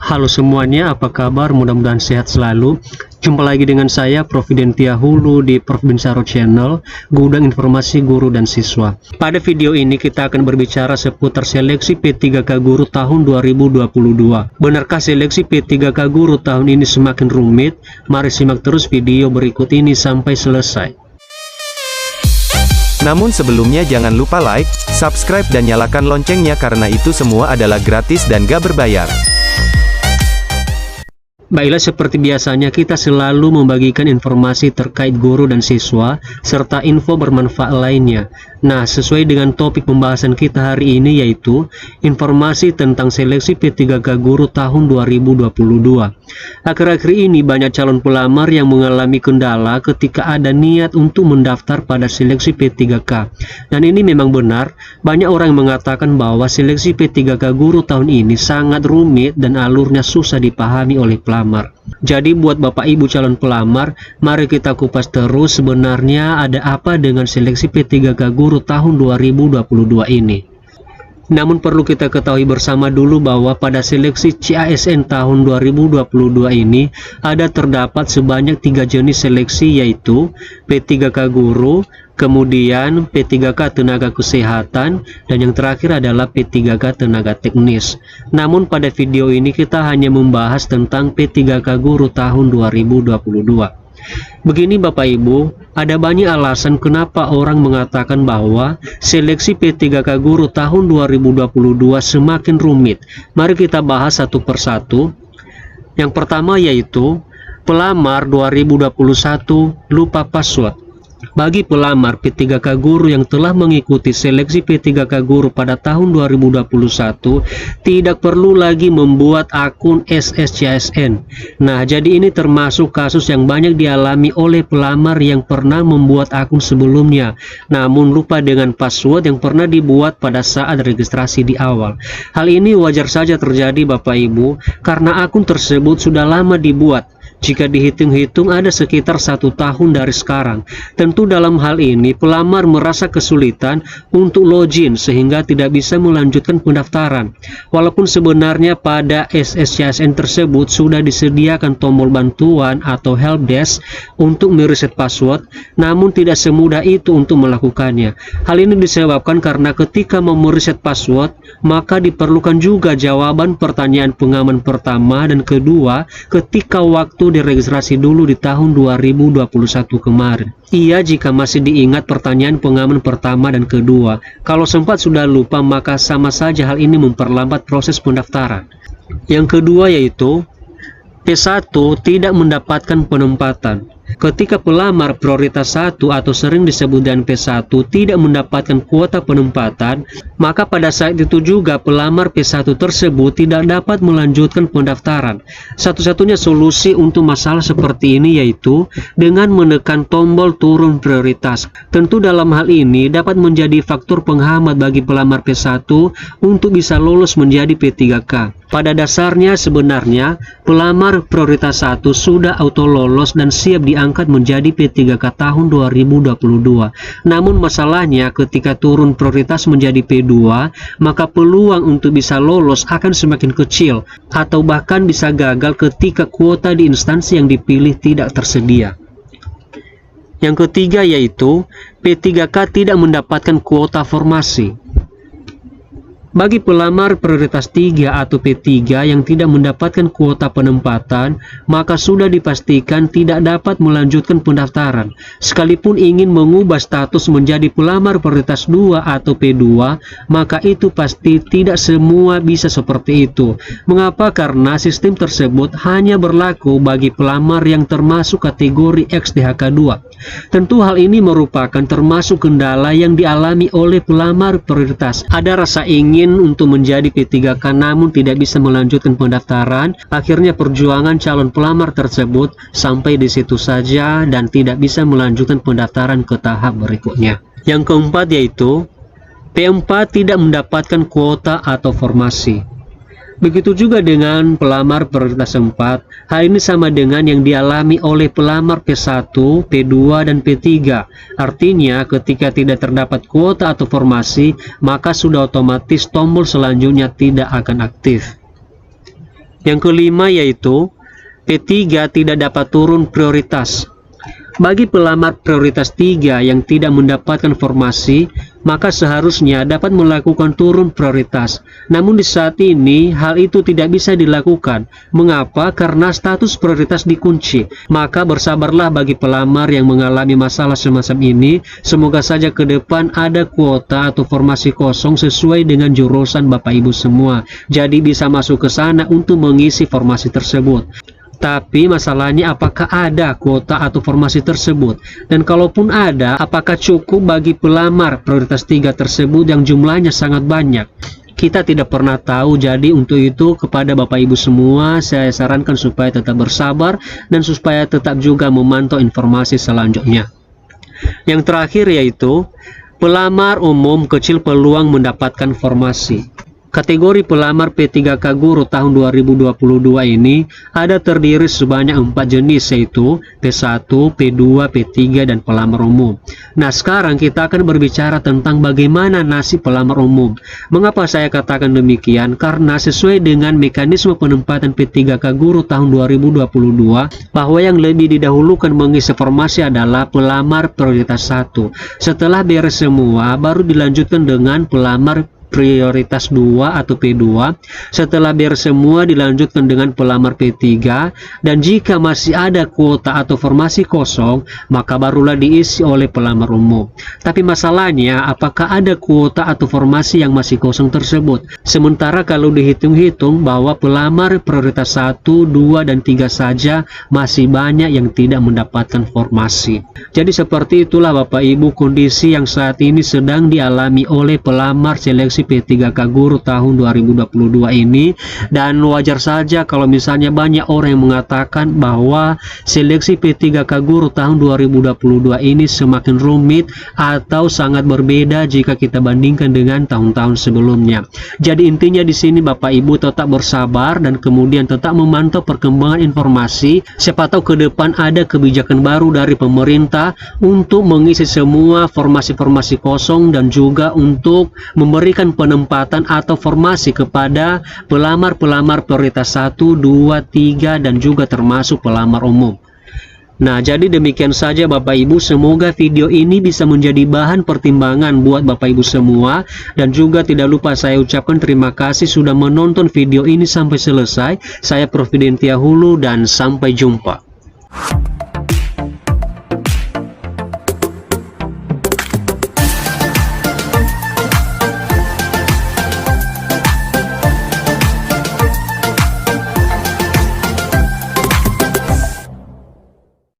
Halo semuanya, apa kabar? Mudah-mudahan sehat selalu. Jumpa lagi dengan saya, Prof. Dentia Hulu di Prof. Binsaro Channel, gudang informasi guru dan siswa. Pada video ini kita akan berbicara seputar seleksi P3K Guru tahun 2022. Benarkah seleksi P3K Guru tahun ini semakin rumit? Mari simak terus video berikut ini sampai selesai. Namun sebelumnya jangan lupa like, subscribe dan nyalakan loncengnya karena itu semua adalah gratis dan gak berbayar. Baiklah, seperti biasanya kita selalu membagikan informasi terkait guru dan siswa serta info bermanfaat lainnya. Nah, sesuai dengan topik pembahasan kita hari ini yaitu informasi tentang seleksi P3K Guru tahun 2022. Akhir-akhir ini banyak calon pelamar yang mengalami kendala ketika ada niat untuk mendaftar pada seleksi P3K. Dan ini memang benar, banyak orang yang mengatakan bahwa seleksi P3K Guru tahun ini sangat rumit dan alurnya susah dipahami oleh pelamar. Jadi buat Bapak Ibu calon pelamar, mari kita kupas terus sebenarnya ada apa dengan seleksi P3K Guru tahun 2022 ini. Namun perlu kita ketahui bersama dulu bahwa pada seleksi CASN tahun 2022 ini terdapat sebanyak 3 jenis seleksi, yaitu P3K Guru, kemudian P3K Tenaga Kesehatan, dan yang terakhir adalah P3K Tenaga Teknis. Namun pada video ini kita hanya membahas tentang P3K Guru tahun 2022. Begini Bapak Ibu, ada banyak alasan kenapa orang mengatakan bahwa seleksi P3K Guru tahun 2022 semakin rumit. Mari kita bahas satu persatu. Yang pertama yaitu pelamar 2021 lupa password. Bagi pelamar P3K Guru yang telah mengikuti seleksi P3K Guru pada tahun 2021, tidak perlu lagi membuat akun SSCASN. Nah, jadi ini termasuk kasus yang banyak dialami oleh pelamar yang pernah membuat akun sebelumnya, namun lupa dengan password yang pernah dibuat pada saat registrasi di awal. Hal ini wajar saja terjadi Bapak Ibu, karena akun tersebut sudah lama dibuat. Jika dihitung-hitung ada sekitar 1 tahun dari sekarang. Tentu dalam hal ini pelamar merasa kesulitan untuk login sehingga tidak bisa melanjutkan pendaftaran. Walaupun sebenarnya pada SSCASN tersebut sudah disediakan tombol bantuan atau helpdesk untuk mereset password, namun tidak semudah itu untuk melakukannya. Hal ini disebabkan karena ketika mau mereset password, maka diperlukan juga jawaban pertanyaan pengaman pertama dan kedua ketika waktu diregistrasi dulu di tahun 2021 kemarin. Iya, jika masih diingat pertanyaan pengaman pertama dan kedua. Kalau sempat sudah lupa, maka sama saja hal ini memperlambat proses pendaftaran. Yang kedua yaitu P1 tidak mendapatkan penempatan. Ketika pelamar prioritas 1 atau sering disebut dengan P1 tidak mendapatkan kuota penempatan, maka pada saat itu juga pelamar P1 tersebut tidak dapat melanjutkan pendaftaran. Satu-satunya solusi untuk masalah seperti ini yaitu dengan menekan tombol turun prioritas. Tentu dalam hal ini dapat menjadi faktor penghambat bagi pelamar P1 untuk bisa lolos menjadi P3K. Pada dasarnya sebenarnya pelamar prioritas 1 sudah auto lolos dan siap diangkat menjadi P3K tahun 2022. Namun masalahnya ketika turun prioritas menjadi P2, maka peluang untuk bisa lolos akan semakin kecil atau bahkan bisa gagal ketika kuota di instansi yang dipilih tidak tersedia. Yang ketiga yaitu P3K tidak mendapatkan kuota formasi. Bagi pelamar prioritas 3 atau P3 yang tidak mendapatkan kuota penempatan, maka sudah dipastikan tidak dapat melanjutkan pendaftaran. Sekalipun ingin mengubah status menjadi pelamar prioritas 2 atau P2, maka itu pasti tidak semua bisa seperti itu. Mengapa? Karena sistem tersebut hanya berlaku bagi pelamar yang termasuk kategori XDHK2. Tentu hal ini merupakan termasuk kendala yang dialami oleh pelamar prioritas. Ada rasa ingin untuk menjadi P3K namun tidak bisa melanjutkan pendaftaran. Akhirnya perjuangan calon pelamar tersebut sampai di situ saja dan tidak bisa melanjutkan pendaftaran ke tahap berikutnya. Yang keempat yaitu P4 tidak mendapatkan kuota atau formasi. Begitu juga dengan pelamar prioritas 4. Hal ini sama dengan yang dialami oleh pelamar P1, P2, dan P3. Artinya ketika tidak terdapat kuota atau formasi, maka sudah otomatis tombol selanjutnya tidak akan aktif. Yang kelima yaitu P3 tidak dapat turun prioritas. Bagi pelamar prioritas 3 yang tidak mendapatkan formasi, maka seharusnya dapat melakukan turun prioritas. Namun di saat ini, hal itu tidak bisa dilakukan. Mengapa? Karena status prioritas dikunci. Maka bersabarlah bagi pelamar yang mengalami masalah semacam ini. Semoga saja ke depan ada kuota atau formasi kosong sesuai dengan jurusan Bapak Ibu semua. Jadi bisa masuk ke sana untuk mengisi formasi tersebut. Tapi masalahnya apakah ada kuota atau formasi tersebut? Dan kalaupun ada, apakah cukup bagi pelamar prioritas 3 tersebut yang jumlahnya sangat banyak? Kita tidak pernah tahu, jadi untuk itu kepada Bapak Ibu semua saya sarankan supaya tetap bersabar dan supaya tetap juga memantau informasi selanjutnya. Yang terakhir yaitu pelamar umum kecil peluang mendapatkan formasi. Kategori pelamar P3K Guru tahun 2022 ini ada terdiri sebanyak 4 jenis, yaitu P1, P2, P3, dan pelamar umum. Nah, sekarang kita akan berbicara tentang bagaimana nasib pelamar umum. Mengapa saya katakan demikian? Karena sesuai dengan mekanisme penempatan P3K Guru tahun 2022, bahwa yang lebih didahulukan mengisi formasi adalah pelamar prioritas 1. Setelah beres semua, baru dilanjutkan dengan pelamar prioritas 2 atau P2. Setelah beres semua dilanjutkan dengan pelamar P3, dan jika masih ada kuota atau formasi kosong maka barulah diisi oleh pelamar umum. Tapi masalahnya apakah ada kuota atau formasi yang masih kosong tersebut? Sementara kalau dihitung-hitung bahwa pelamar prioritas 1, 2, dan 3 saja masih banyak yang tidak mendapatkan formasi. Jadi seperti itulah Bapak Ibu kondisi yang saat ini sedang dialami oleh pelamar seleksi P3K Guru tahun 2022 ini. Dan wajar saja kalau misalnya banyak orang yang mengatakan bahwa seleksi P3K Guru tahun 2022 ini semakin rumit atau sangat berbeda jika kita bandingkan dengan tahun-tahun sebelumnya. Jadi intinya di sini Bapak Ibu tetap bersabar dan kemudian tetap memantau perkembangan informasi. Siapa tahu ke depan ada kebijakan baru dari pemerintah untuk mengisi semua formasi-formasi kosong dan juga untuk memberikan penempatan atau formasi kepada pelamar-pelamar prioritas 1, 2, 3, dan juga termasuk pelamar umum. Nah, jadi demikian saja Bapak Ibu, semoga video ini bisa menjadi bahan pertimbangan buat Bapak Ibu semua. Dan juga tidak lupa saya ucapkan terima kasih sudah menonton video ini sampai selesai. Saya Prof. Dentia Hulu dan sampai jumpa.